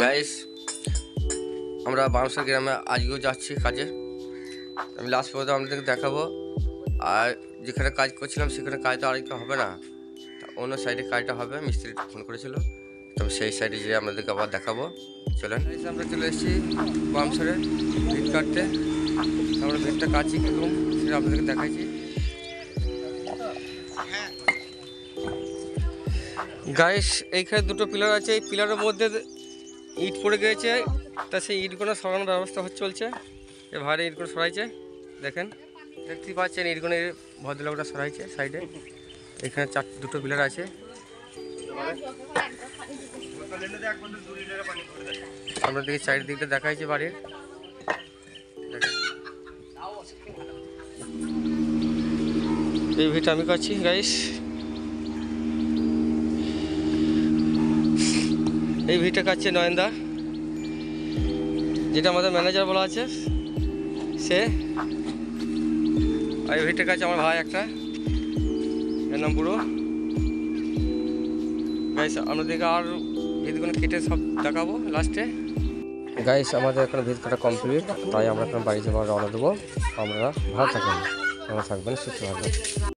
Guys, আমরা bouncer গ্রামে আজকেও যাচ্ছি কাজে। আমি লাস্ট পর্যন্ত আপনাদেরকে দেখাবো। আর যেখানে কাজ করছিলাম সেখানে কাজটা আরেকটা হবে না, অন্য সাইডে কাজটা হবে। মিস্ত্রি ফোন করেছিল, তবে সেই সাইডে যেয়ে আপনাদেরকে আবার দেখাবো। চলেন, আমরা চলে এসেছি বাউন্সারে ভিট কাটতে। আমরা ভিটটা কাটছি কীরকম সেটা আপনাদেরকে দেখাচ্ছি। গাইস, এইখানে দুটো পিলার আছে, এই পিলারের মধ্যে ইট পড়ে গিয়েছে, তা সেই ইটগুলো সরানোর ব্যবস্থা চলছে। এ ভারে ইটগুলো সরাইছে, দেখেন দেখতেই পাচ্ছেন ইটগুলো ভদ্রলোকটা সরাইছে সাইডে। এখানে দুটো পিলার আছে। আপনাদেরকে চারিদিকটা দেখাইছে বাড়ির। এই ভিটা আমি করছি গাইস। এই ভিটা কাটছে নয়নদা, যেটা আমাদের ম্যানেজার বলা আছে সে। আর এই ভিটা কাছে আমার ভাই একটা, এর নাম পুরো। গাইস, আপনাদেরকে আর ভিতগুলো কেটে সব দেখাবো লাস্টে। গাইস, আমাদের এখন ভিত কাটা কমপ্লিট, তাই আমরা এখন বাড়ি যাবার রওনা দেবো। আপনারা ভালো থাকবেন, সুস্থ থাকবেন।